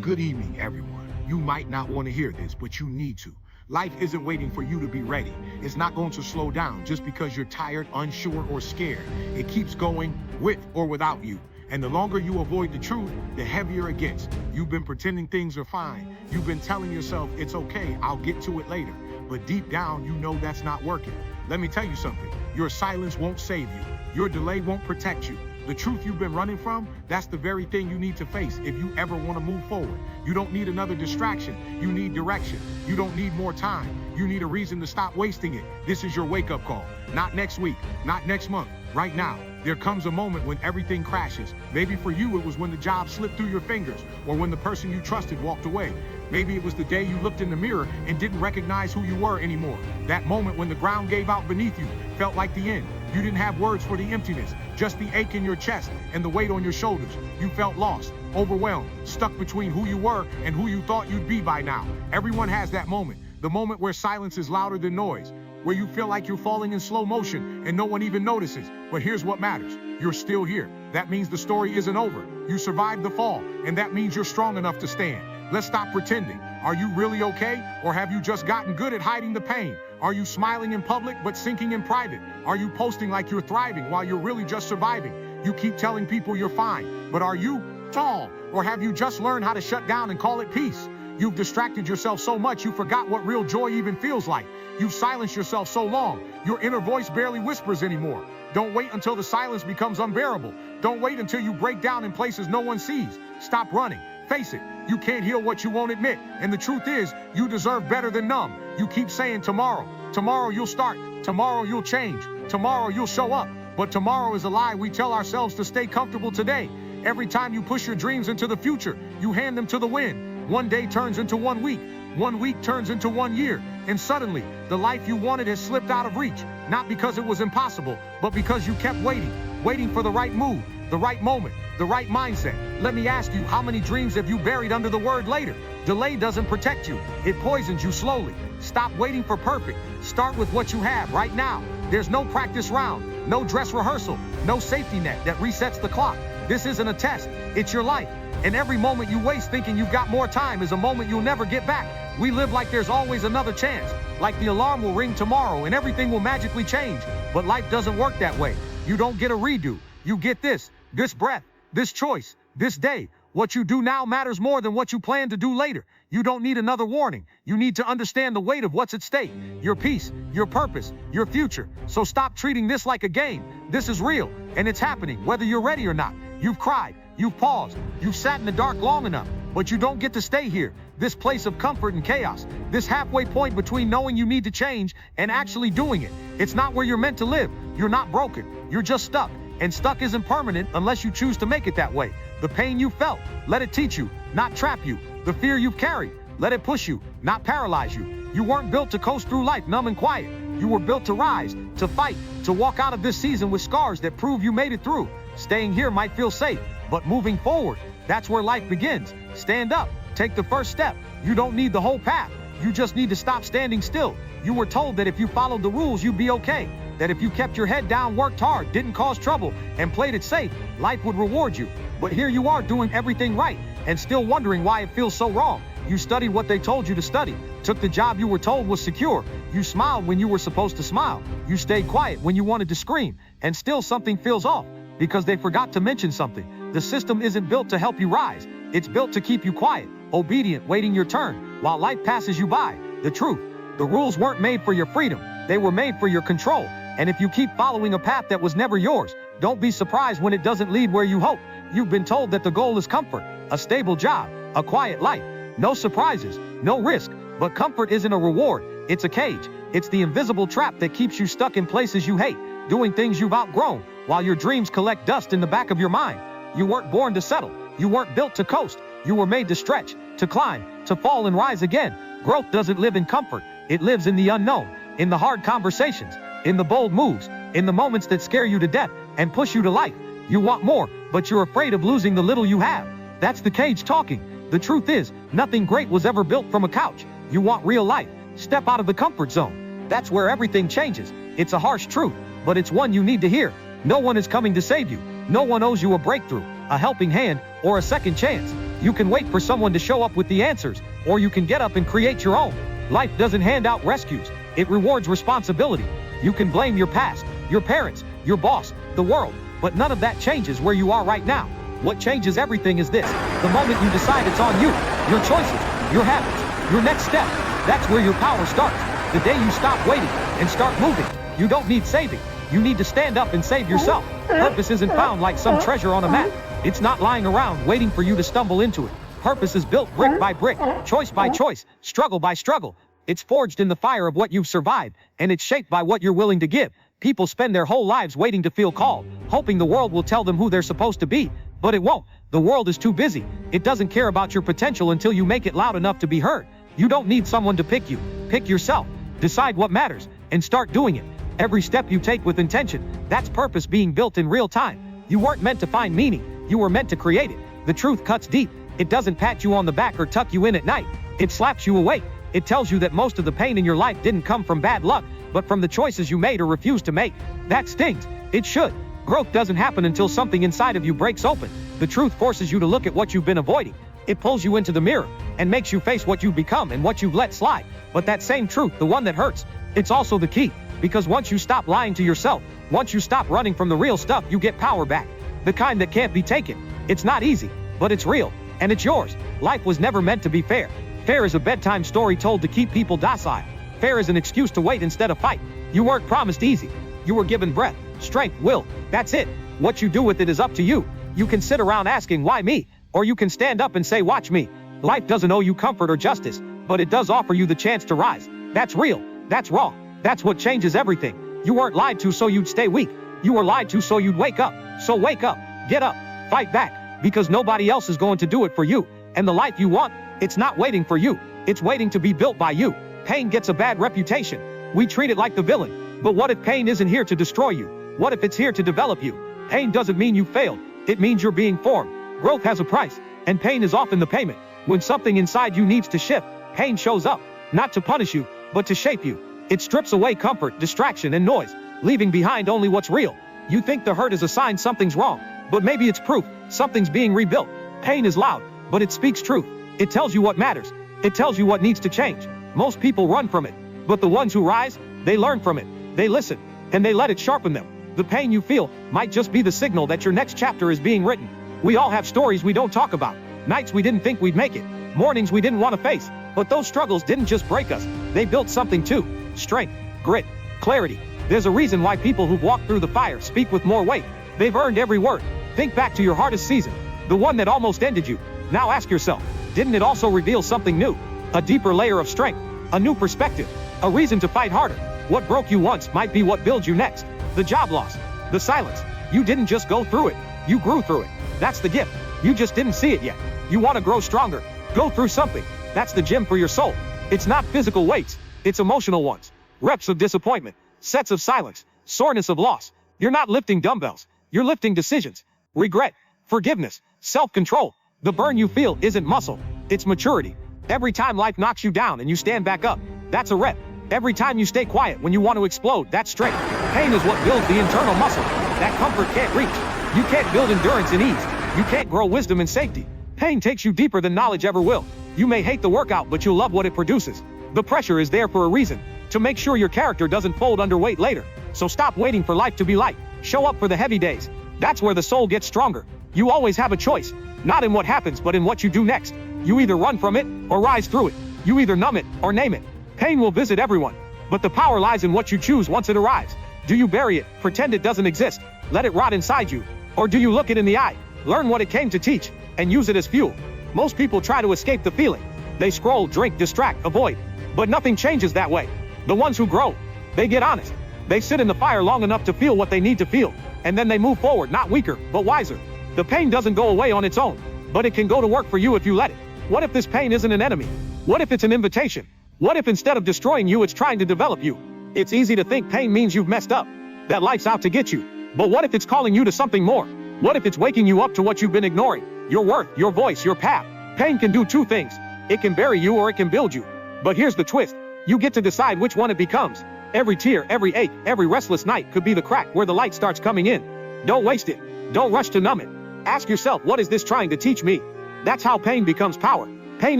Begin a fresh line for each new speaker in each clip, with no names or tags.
Good evening, everyone. You might not want to hear this, but you need to. Life isn't waiting for you to be ready. It's not going to slow down just because you're tired, unsure, or scared. It keeps going with or without you. And the longer you avoid the truth, the heavier it gets. You've been pretending things are fine. You've been telling yourself, it's okay, I'll get to it later. But deep down, you know that's not working. Let me tell you something. Your silence won't save you. Your delay won't protect you. The truth you've been running from, that's the very thing you need to face if you ever want to move forward. You don't need another distraction. You need direction. You don't need more time. You need a reason to stop wasting it. This is your wake-up call. Not next week, not next month, right now. There comes a moment when everything crashes. Maybe for you, it was when the job slipped through your fingers, or when the person you trusted walked away. Maybe it was the day you looked in the mirror and didn't recognize who you were anymore. That moment when the ground gave out beneath you felt like the end. You didn't have words for the emptiness, just the ache in your chest and the weight on your shoulders. You felt lost, overwhelmed, stuck between who you were and who you thought you'd be by now. Everyone has that moment, the moment where silence is louder than noise, where you feel like you're falling in slow motion and no one even notices. But here's what matters. You're still here. That means the story isn't over. You survived the fall, and that means you're strong enough to stand. Let's stop pretending. Are you really okay? Or have you just gotten good at hiding the pain? Are you smiling in public but sinking in private? Are you posting like you're thriving while you're really just surviving? You keep telling people you're fine, but are you tall? Or have you just learned how to shut down and call it peace? You've distracted yourself so much you forgot what real joy even feels like. You've silenced yourself so long, your inner voice barely whispers anymore. Don't wait until the silence becomes unbearable. Don't wait until you break down in places no one sees. Stop running. Face it, you can't heal what you won't admit. And the truth is, you deserve better than numb. You keep saying tomorrow. Tomorrow you'll start. Tomorrow you'll change. Tomorrow you'll show up. But tomorrow is a lie we tell ourselves to stay comfortable today. Every time you push your dreams into the future, you hand them to the wind. One day turns into 1 week. 1 week turns into 1 year. And suddenly, the life you wanted has slipped out of reach. Not because it was impossible, but because you kept waiting for the right move, the right moment, the right mindset. Let me ask you, how many dreams have you buried under the word later? Delay doesn't protect you. It poisons you slowly. Stop waiting for perfect. Start with what you have right now. There's no practice round, no dress rehearsal, no safety net that resets the clock. This isn't a test, it's your life. And every moment you waste thinking you've got more time is a moment you'll never get back. We live like there's always another chance, like the alarm will ring tomorrow and everything will magically change. But life doesn't work that way. You don't get a redo. You get this breath, this choice, this day. What you do now matters more than what you plan to do later. You don't need another warning. You need to understand the weight of what's at stake, your peace, your purpose, your future. So stop treating this like a game. This is real, and it's happening, whether you're ready or not. You've cried, you've paused, you've sat in the dark long enough, but you don't get to stay here. This place of comfort and chaos, this halfway point between knowing you need to change and actually doing it. It's not where you're meant to live. You're not broken, you're just stuck. And stuck isn't permanent unless you choose to make it that way. The pain you felt, let it teach you, not trap you. The fear you've carried, let it push you, not paralyze you. You weren't built to coast through life numb and quiet. You were built to rise, to fight, to walk out of this season with scars that prove you made it through. Staying here might feel safe, but moving forward, that's where life begins. Stand up, take the first step. You don't need the whole path. You just need to stop standing still. You were told that if you followed the rules, you'd be okay. That if you kept your head down, worked hard, didn't cause trouble, and played it safe, life would reward you. But here you are doing everything right, and still wondering why it feels so wrong. You studied what they told you to study, took the job you were told was secure. You smiled when you were supposed to smile. You stayed quiet when you wanted to scream, and still something feels off, because they forgot to mention something. The system isn't built to help you rise. It's built to keep you quiet, obedient, waiting your turn, while life passes you by. The truth, the rules weren't made for your freedom. They were made for your control. And if you keep following a path that was never yours, don't be surprised when it doesn't lead where you hope. You've been told that the goal is comfort, a stable job, a quiet life, no surprises, no risk. But comfort isn't a reward, it's a cage. It's the invisible trap that keeps you stuck in places you hate, doing things you've outgrown, while your dreams collect dust in the back of your mind. You weren't born to settle. You weren't built to coast. You were made to stretch, to climb, to fall and rise again. Growth doesn't live in comfort. It lives in the unknown, in the hard conversations, in the bold moves, in the moments that scare you to death and push you to life. You want more, but you're afraid of losing the little you have. That's the cage talking. The truth is, nothing great was ever built from a couch. You want real life. Step out of the comfort zone. That's where everything changes. It's a harsh truth, but it's one you need to hear. No one is coming to save you. No one owes you a breakthrough,
a helping hand, or a second chance. You can wait for someone to show up with the answers, or you can get up and create your own. Life doesn't hand out rescues, it rewards responsibility. You can blame your past, your parents, your boss, the world, but none of that changes where you are right now. What changes everything is this: the moment you decide it's on you, your choices, your habits, your next step. That's where your power starts. The day you stop waiting and start moving. You don't need saving. You need to stand up and save yourself. Purpose isn't found like some treasure on a map. It's not lying around waiting for you to stumble into it. Purpose is built brick by brick, choice by choice, struggle by struggle. It's forged in the fire of what you've survived, and it's shaped by what you're willing to give. People spend their whole lives waiting to feel called, hoping the world will tell them who they're supposed to be. But it won't. The world is too busy. It doesn't care about your potential until you make it loud enough to be heard. You don't need someone to pick you. Pick yourself. Decide what matters, and start doing it. Every step you take with intention, that's purpose being built in real time. You weren't meant to find meaning. You were meant to create it. The truth cuts deep. It doesn't pat you on the back or tuck you in at night. It slaps you awake. It tells you that most of the pain in your life didn't come from bad luck, but from the choices you made or refused to make. That stings. It should. Growth doesn't happen until something inside of you breaks open. The truth forces you to look at what you've been avoiding. It pulls you into the mirror and makes you face what you've become and what you've let slide. But that same truth, the one that hurts, it's also the key. Because once you stop lying to yourself, once you stop running from the real stuff, you get power back. The kind that can't be taken. It's not easy, but it's real, and it's yours. Life was never meant to be fair. Fair is a bedtime story told to keep people docile. Fair is an excuse to wait instead of fight. You weren't promised easy. You were given breath, strength, will. That's it. What you do with it is up to you. You can sit around asking, why me? Or you can stand up and say, watch me. Life doesn't owe you comfort or justice, but it does offer you the chance to rise. That's real. That's raw. That's what changes everything. You weren't lied to so you'd stay weak. You were lied to so you'd wake up. So wake up, get up, fight back, because nobody else is going to do it for you. And the life you want, it's not waiting for you. It's waiting to be built by you. Pain gets a bad reputation. We treat it like the villain. But what if pain isn't here to destroy you? What if it's here to develop you? Pain doesn't mean you failed. It means you're being formed. Growth has a price, and pain is often the payment. When something inside you needs to shift, pain shows up, not to punish you, but to shape you. It strips away comfort, distraction, and noise, leaving behind only what's real. You think the hurt is a sign something's wrong, but maybe it's proof something's being rebuilt. Pain is loud, but it speaks truth. It tells you what matters. It tells you what needs to change. Most people run from it, but the ones who rise, they learn from it. They listen, and they let it sharpen them. The pain you feel might just be the signal that your next chapter is being written. We all have stories we don't talk about, nights we didn't think we'd make it, mornings we didn't want to face, but those struggles didn't just break us. They built something too. Strength, grit, clarity. There's a reason why people who've walked through the fire speak with more weight. They've earned every word. Think back to your hardest season, the one that almost ended you. Now ask yourself, didn't it also reveal something new? A deeper layer of strength, a new perspective, a reason to fight harder. What broke you once might be what builds you next. The job loss, the silence. You didn't just go through it, you grew through it. That's the gift. You just didn't see it yet. You want to grow stronger. Go through something. That's the gym for your soul. It's not physical weights, it's emotional ones. Reps of disappointment, sets of silence, soreness of loss. You're not lifting dumbbells. You're lifting decisions. Regret, forgiveness, self-control. The burn you feel isn't muscle, it's maturity. Every time life knocks you down and you stand back up, that's a rep. Every time you stay quiet when you want to explode, that's strength. Pain is what builds the internal muscle that comfort can't reach. You can't build endurance in ease. You can't grow wisdom in safety. Pain takes you deeper than knowledge ever will. You may hate the workout, but you'll love what it produces. The pressure is there for a reason, to make sure your character doesn't fold under weight later. So stop waiting for life to be light. Show up for the heavy days. That's where the soul gets stronger. You always have a choice, not in what happens, but in what you do next. You either run from it or rise through it. You either numb it or name it. Pain will visit everyone, but the power lies in what you choose once it arrives. Do you bury it, pretend it doesn't exist, let it rot inside you? Or do you look it in the eye, learn what it came to teach, and use it as fuel? Most people try to escape the feeling. They scroll, drink, distract, avoid. But nothing changes that way. The ones who grow, they get honest. They sit in the fire long enough to feel what they need to feel, and then they move forward, not weaker, but wiser. The pain doesn't go away on its own, but it can go to work for you if you let it. What if this pain isn't an enemy? What if it's an invitation? What if instead of destroying you, it's trying to develop you? It's easy to think pain means you've messed up, that life's out to get you. But what if it's calling you to something more? What if it's waking you up to what you've been ignoring? Your worth, your voice, your path. Pain can do two things. It can bury you or it can build you. But here's the twist. You get to decide which one it becomes. Every tear, every ache, every restless night could be the crack where the light starts coming in. Don't waste it. Don't rush to numb it. Ask yourself, what is this trying to teach me? That's how pain becomes power. Pain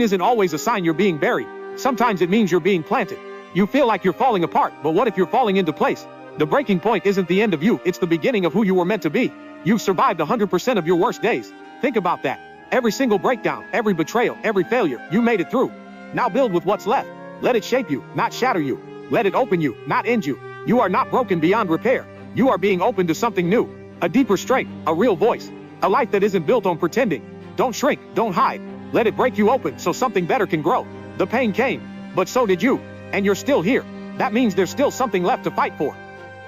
isn't always a sign you're being buried. Sometimes it means you're being planted. You feel like you're falling apart, but what if you're falling into place? The breaking point isn't the end of you, it's the beginning of who you were meant to be. You've survived 100% of your worst days. Think about that. Every single breakdown, every betrayal, every failure, you made it through. Now build with what's left. Let it shape you, not shatter you. Let it open you, not end you. You are not broken beyond repair. You are being open to something new. A deeper strength, a real voice. A life that isn't built on pretending. Don't shrink, don't hide. Let it break you open so something better can grow. The pain came, but so did you. And you're still here. That means there's still something left to fight for.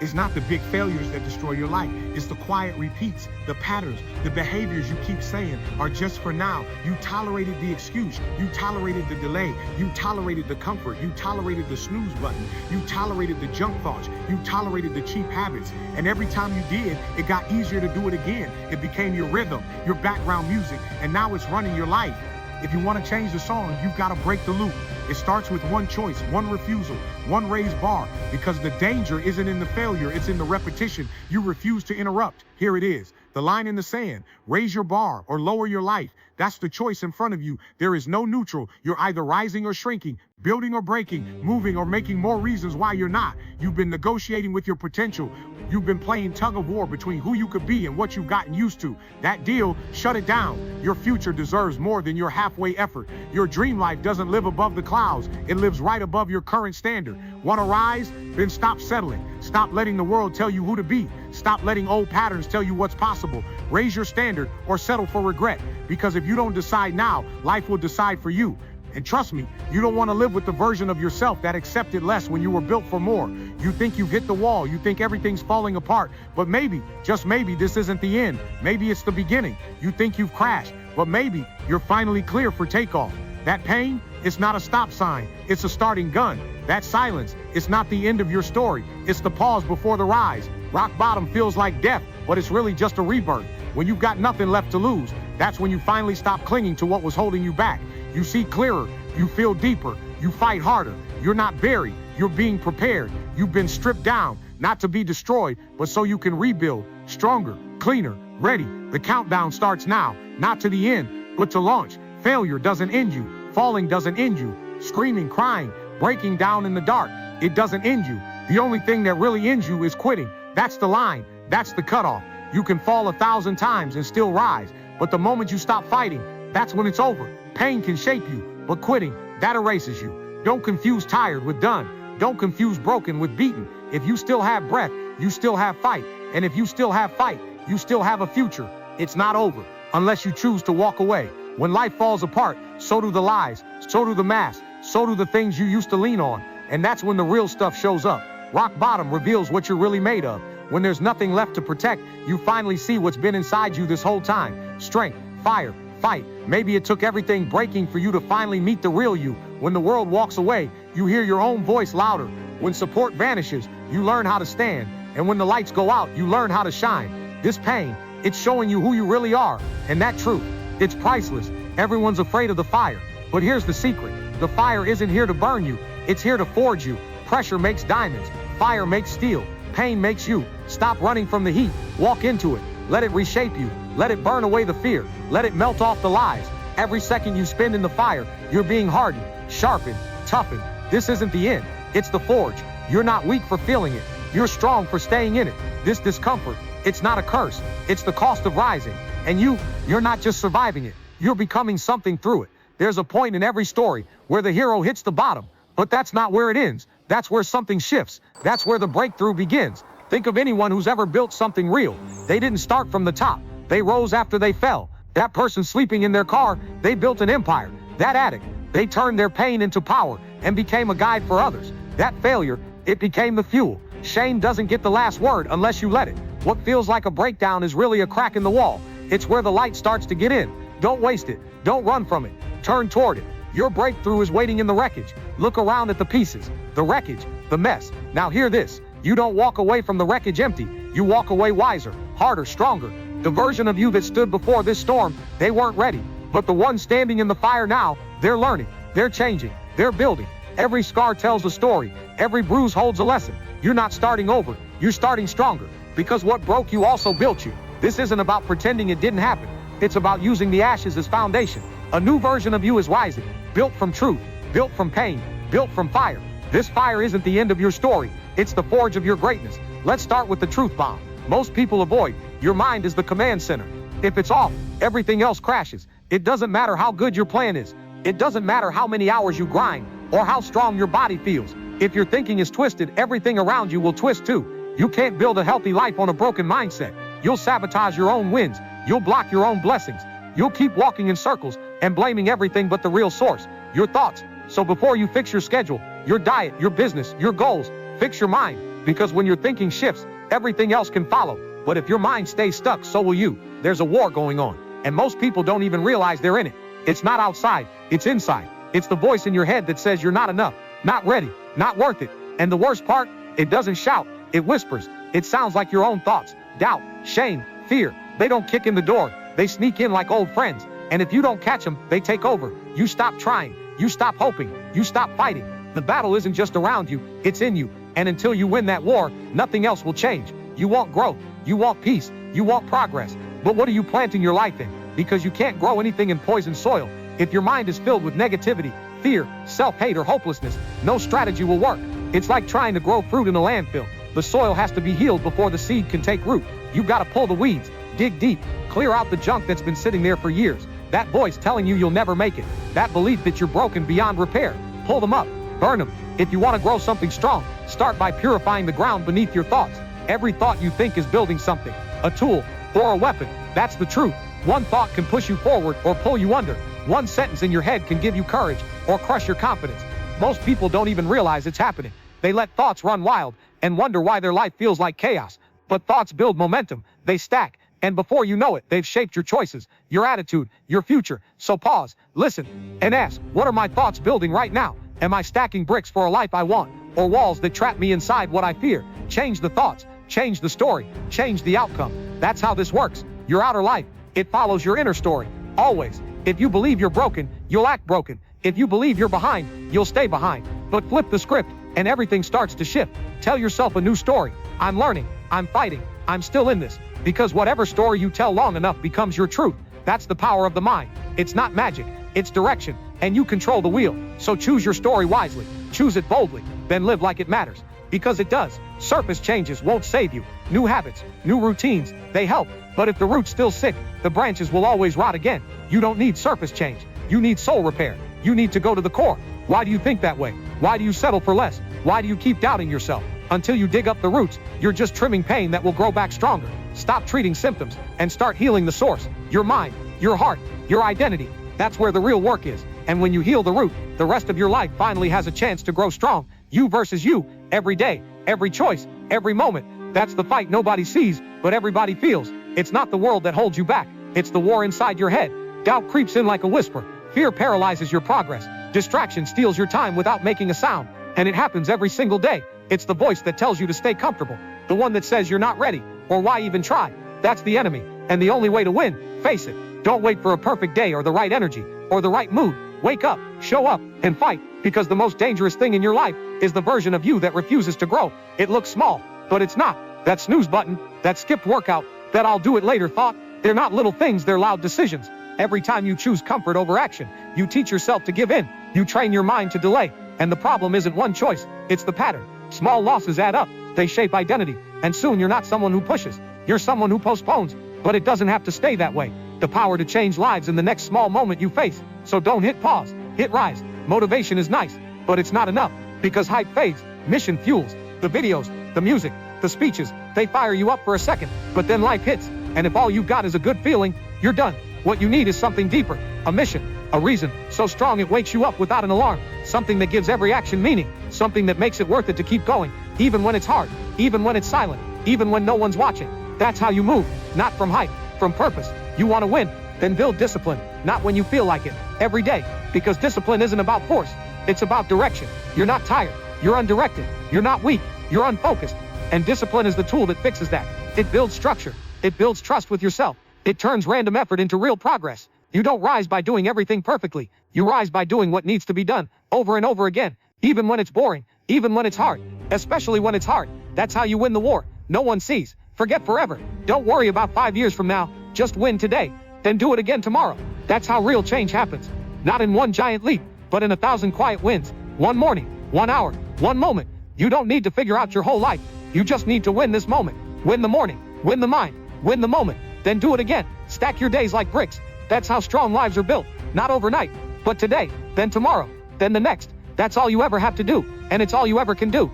It's not the big failures that destroy your life. It's the quiet repeats, the patterns, the behaviors you keep saying are just for now. You tolerated the excuse. You tolerated the delay. You tolerated the comfort. You tolerated the snooze button. You tolerated the junk thoughts. You tolerated the cheap habits. And every time you did, it got easier to do it again. It became your rhythm, your background music, and now it's running your life. If you want to change the song, you've got to break the loop. It starts with one choice, one refusal, one raised bar, because the danger isn't in the failure, it's in the repetition. You refuse to interrupt. Here it is, the line in the sand. Raise your bar or lower your life. That's the choice in front of you. There is no neutral. You're either rising or shrinking, building or breaking, moving or making more reasons why you're not. You've been negotiating with your potential. You've been playing tug of war between who you could be and what you've gotten used to. That deal, shut it down. Your future deserves more than your halfway effort. Your dream life doesn't live above the clouds. It lives right above your current standard. Want to rise? Then stop settling. Stop letting the world tell you who to be. Stop letting old patterns tell you what's possible. Raise your standard or settle for regret. Because if you don't decide now, life will decide for you. And trust me, you don't want to live with the version of yourself that accepted less when you were built for more. You think you've hit the wall, you think everything's falling apart, but maybe, just maybe, this isn't the end. Maybe it's the beginning. You think you've crashed, but maybe you're finally clear for takeoff. That pain, it's not a stop sign, it's a starting gun. That silence, it's not the end of your story, it's the pause before the rise. Rock bottom feels like death, but it's really just a rebirth. When you've got nothing left to lose, that's when you finally stop clinging to what was holding you back. You see clearer, you feel deeper, you fight harder. You're not buried, you're being prepared. You've been stripped down, not to be destroyed, but so you can rebuild, stronger, cleaner, ready. The countdown starts now, not to the end, but to launch. Failure doesn't end you, falling doesn't end you, screaming, crying, breaking down in the dark, it doesn't end you. The only thing that really ends you is quitting. That's the line, that's the cutoff. You can fall 1,000 times and still rise, but the moment you stop fighting, that's when it's over. Pain can shape you, but quitting, that erases you. Don't confuse tired with done. Don't confuse broken with beaten. If you still have breath, you still have fight. And if you still have fight, you still have a future. It's not over, unless you choose to walk away. When life falls apart, so do the lies, so do the masks, so do the things you used to lean on. And that's when the real stuff shows up. Rock bottom reveals what you're really made of. When there's nothing left to protect, you finally see what's been inside you this whole time. Strength, fire, fight. Maybe it took everything breaking for you to finally meet the real you. When the world walks away, you hear your own voice louder. When support vanishes, you learn how to stand. And when the lights go out, you learn how to shine. This pain, it's showing you who you really are. And that truth, it's priceless. Everyone's afraid of the fire. But here's the secret. The fire isn't here to burn you. It's here to forge you. Pressure makes diamonds. Fire makes steel. Pain makes you. Stop running from the heat. Walk into it. Let it reshape you. Let it burn away the fear. Let it melt off the lies. Every second you spend in the fire, you're being hardened, sharpened, toughened. This isn't the end. It's the forge. You're not weak for feeling it. You're strong for staying in it. This discomfort, it's not a curse. It's the cost of rising. And you're not just surviving it. You're becoming something through it. There's a point in every story where the hero hits the bottom, but that's not where it ends. That's where something shifts. That's where the breakthrough begins. Think of anyone who's ever built something real. They didn't start from the top. They rose after they fell. That person sleeping in their car, they built an empire. That addict, they turned their pain into power and became a guide for others. That failure, it became the fuel. Shame doesn't get the last word unless you let it. What feels like a breakdown is really a crack in the wall. It's where the light starts to get in. Don't waste it. Don't run from it. Turn toward it. Your breakthrough is waiting in the wreckage. Look around at the pieces, the wreckage, the mess. Now hear this. You don't walk away from the wreckage empty. You walk away wiser, harder, stronger. The version of you that stood before this storm, they weren't ready. But the ones standing in the fire now, they're learning, they're changing, they're building. Every scar tells a story. Every bruise holds a lesson. You're not starting over. You're starting stronger. Because what broke you also built you.
This isn't about pretending it didn't happen. It's about using the ashes as foundation. A new version of you is rising, built from truth, built from pain, built from fire. This fire isn't the end of your story. It's the forge of your greatness. Let's start with the truth bomb. Most people avoid. Your mind is the command center. If it's off, everything else crashes. It doesn't matter how good your plan is. It doesn't matter how many hours you grind or how strong your body feels. If your thinking is twisted, everything around you will twist too. You can't build a healthy life on a broken mindset. You'll sabotage your own wins. You'll block your own blessings. You'll keep walking in circles and blaming everything but the real source, your thoughts. So before you fix your schedule, your diet, your business, your goals, fix your mind. Because when your thinking shifts, everything else can follow. But if your mind stays stuck, so will you. There's a war going on, and most people don't even realize they're in it. It's not outside, it's inside. It's the voice in your head that says you're not enough, not ready, not worth it. And the worst part, it doesn't shout, it whispers. It sounds like your own thoughts, doubt, shame, fear. They don't kick in the door, they sneak in like old friends. And if you don't catch them, they take over. You stop trying, you stop hoping, you stop fighting. The battle isn't just around you, it's in you. And until you win that war, nothing else will change. You want growth, you want peace, you want progress. But what are you planting your life in? Because you can't grow anything in poisoned soil. If your mind is filled with negativity, fear, self-hate, or hopelessness, no strategy will work. It's like trying to grow fruit in a landfill. The soil has to be healed before the seed can take root. You've got to pull the weeds, dig deep, clear out the junk that's been sitting there for years. That voice telling you you'll never make it. That belief that you're broken beyond repair. Pull them up, burn them. If you want to grow something strong, start by purifying the ground beneath your thoughts. Every thought you think is building something, a tool or a weapon. That's the truth. One thought can push you forward or pull you under. One sentence in your head can give you courage or crush your confidence. Most people don't even realize it's happening. They let thoughts run wild and wonder why their life feels like chaos. But thoughts build momentum, they stack, and before you know it, they've shaped your choices, your attitude, your future. So pause, listen, and ask, what are my thoughts building right now? Am I stacking bricks for a life I want, or walls that trap me inside what I fear? Change the thoughts, change the story, change the outcome. That's how this works. Your outer life, it follows your inner story, always. If you believe you're broken, you'll act broken. If you believe you're behind, you'll stay behind. But flip the script, and everything starts to shift. Tell yourself a new story. I'm learning, I'm fighting, I'm still in this. Because whatever story you tell long enough becomes your truth. That's the power of the mind. It's not magic, it's direction, and you control the wheel. So choose your story wisely, choose it boldly, then live like it matters. Because it does. Surface changes won't save you. New habits, new routines, they help. But if the root's still sick, the branches will always rot again. You don't need surface change. You need soul repair. You need to go to the core. Why do you think that way? Why do you settle for less? Why do you keep doubting yourself? Until you dig up the roots, you're just trimming pain that will grow back stronger. Stop treating symptoms and start healing the source. Your mind, your heart, your identity. That's where the real work is. And when you heal the root, the rest of your life finally has a chance to grow strong. You versus you, every day, every choice, every moment. That's the fight nobody sees, but everybody feels. It's not the world that holds you back. It's the war inside your head. Doubt creeps in like a whisper. Fear paralyzes your progress. Distraction steals your time without making a sound. And it happens every single day. It's the voice that tells you to stay comfortable. The one that says you're not ready, or why even try. That's the enemy. And the only way to win, face it. Don't wait for a perfect day or the right energy, or the right mood. Wake up, show up, and fight. Because the most dangerous thing in your life is the version of you that refuses to grow. It looks small, but it's not. That snooze button, that skipped workout, that I'll do it later thought, they're not little things, they're loud decisions. Every time you choose comfort over action, you teach yourself to give in. You train your mind to delay. And the problem isn't one choice, it's the pattern. Small losses add up, they shape identity. And soon you're not someone who pushes, you're someone who postpones. But it doesn't have to stay that way. The power to change lives in the next small moment you face. So don't hit pause, hit rise. Motivation is nice, but it's not enough. Because hype fades, mission fuels. The videos, the music, the speeches, they fire you up for a second, but then life hits. And if all you've got is a good feeling, you're done. What you need is something deeper, a mission, a reason, so strong it wakes you up without an alarm. Something that gives every action meaning, something that makes it worth it to keep going, even when it's hard, even when it's silent, even when no one's watching. That's how you move, not from hype, from purpose. You want to win? Then build discipline, not when you feel like it, every day. Because discipline isn't about force, it's about direction. You're not tired, you're undirected, you're not weak, you're unfocused. And discipline is the tool that fixes that. It builds structure, it builds trust with yourself, it turns random effort into real progress. You don't rise by doing everything perfectly, you rise by doing what needs to be done, over and over again, even when it's boring, even when it's hard, especially when it's hard. That's how you win the war. No one sees, Forget forever. Don't worry about 5 years from now. Just win today, then do it again tomorrow. That's how real change happens. Not in one giant leap, but in 1,000 quiet wins. One morning, 1 hour, one moment. You don't need to figure out your whole life. You just need to win this moment. Win the morning, win the mind, win the moment, then do it again. Stack your days like bricks. That's how strong lives are built. Not overnight, but today, then tomorrow, then the next. That's all you ever have to do, and it's all you ever can do.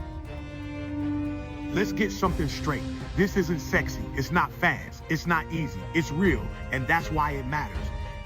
Let's get something straight. This isn't sexy, it's not fast, it's not easy, it's real, and that's why it matters.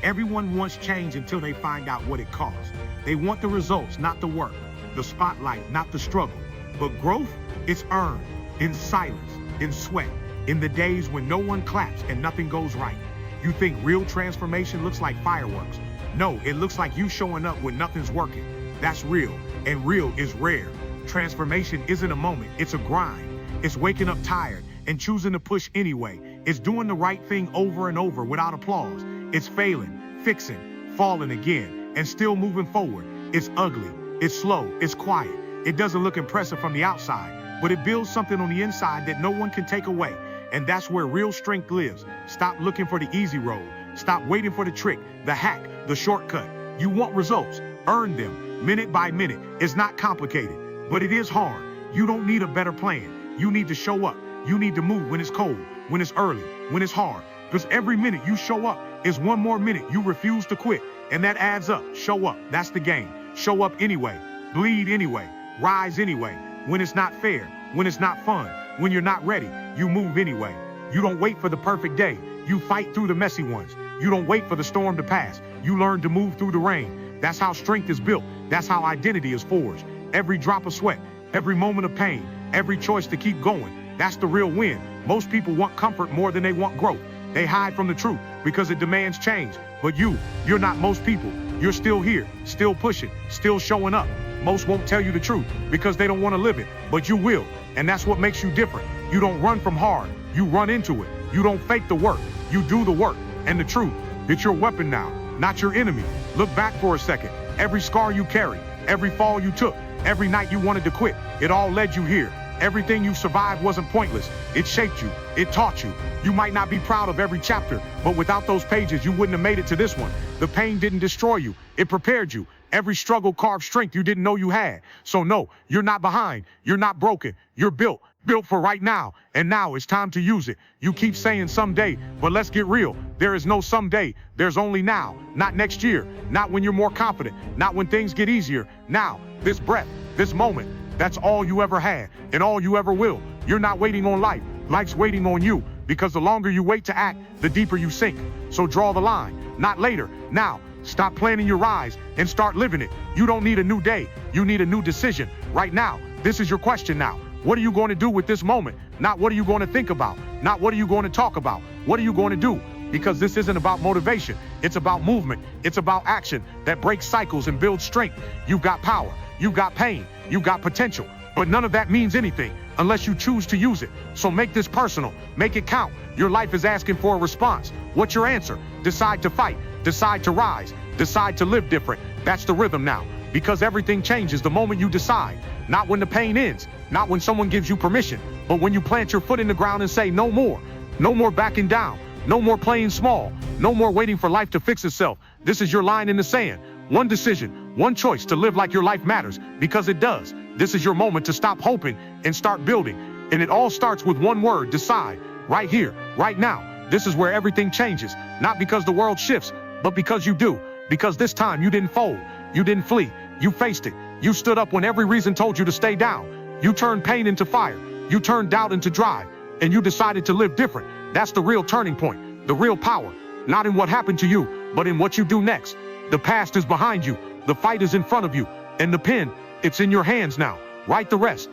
Everyone wants change until they find out what it costs. They want the results, not the work, the spotlight, not the struggle. But growth, it's earned, in silence, in sweat, in the days when no one claps and nothing goes right. You think real transformation looks like fireworks? No, it looks like you showing up when nothing's working. That's real, and real is rare. Transformation isn't a moment, it's a grind. It's waking up tired and choosing to push anyway. It's doing the right thing over and over without applause. It's failing, fixing, falling again, and still moving forward. It's ugly, it's slow, it's quiet. It doesn't look impressive from the outside, but it builds something on the inside that no one can take away. And that's where real strength lives. Stop looking for the easy road. Stop waiting for the trick, the hack, the shortcut. You want results, earn them, minute by minute. It's not complicated, but it is hard. You don't need a better plan. You need to show up. You need to move when it's cold, when it's early, when it's hard. Because every minute you show up is one more minute you refuse to quit. And that adds up. Show up. That's the game. Show up anyway. Bleed anyway. Rise anyway. When it's not fair, when it's not fun, when you're not ready, you move anyway. You don't wait for the perfect day. You fight through the messy ones. You don't wait for the storm to pass. You learn to move through the rain. That's how strength is built. That's how identity is forged. Every drop of sweat, every moment of pain, every choice to keep going. That's the real win. Most people want comfort more than they want growth. They hide from the truth because it demands change. But you're not most people. You're still here, still pushing, still showing up. Most won't tell you the truth because they don't want to live it, but you will. And that's what makes you different. You don't run from hard, you run into it. You don't fake the work, you do the work. And the truth, it's your weapon now, not your enemy. Look back for a second. Every scar you carry, every fall you took, every night you wanted to quit, it all led you here. Everything you survived wasn't pointless. It shaped you, it taught you. You might not be proud of every chapter, but without those pages, you wouldn't have made it to this one. The pain didn't destroy you, it prepared you. Every struggle carved strength you didn't know you had. So no, you're not behind, you're not broken, you're built for right now, and now it's time to use it. You keep saying someday, but let's get real. There is no someday, there's only now. Not next year, not when you're more confident, not when things get easier. Now, this breath, this moment, that's all you ever had, and all you ever will. You're not waiting on life, life's waiting on you, because the longer you wait to act, the deeper you sink. So draw the line, not later, now. Stop planning your rise and start living it. You don't need a new day, you need a new decision. Right now, this is your question now. What are you going to do with this moment? Not what are you going to think about, not what are you going to talk about. What are you going to do? Because this isn't about motivation, it's about movement. It's about action that breaks cycles and builds strength. You've got power, you've got pain, you've got potential, but none of that means anything unless you choose to use it. So make this personal, make it count. Your life is asking for a response. What's your answer? Decide to fight, decide to rise, decide to live different. That's the rhythm now, because everything changes the moment you decide. Not when the pain ends, not when someone gives you permission, but when you plant your foot in the ground and say no more. No more backing down, no more playing small, no more waiting for life to fix itself. This is your line in the sand. One decision, one choice to live like your life matters, because it does. This is your moment to stop hoping and start building. And it all starts with one word: decide. Right here, right now. This is where everything changes, not because the world shifts, but because you do. Because this time you didn't fold, you didn't flee, you faced it. You stood up when every reason told you to stay down. You turned pain into fire, you turned doubt into drive, and you decided to live different. That's the real turning point, the real power. Not in what happened to you, but in what you do next. The past is behind you, the fight is in front of you, and the pen, it's in your hands now. Write the rest,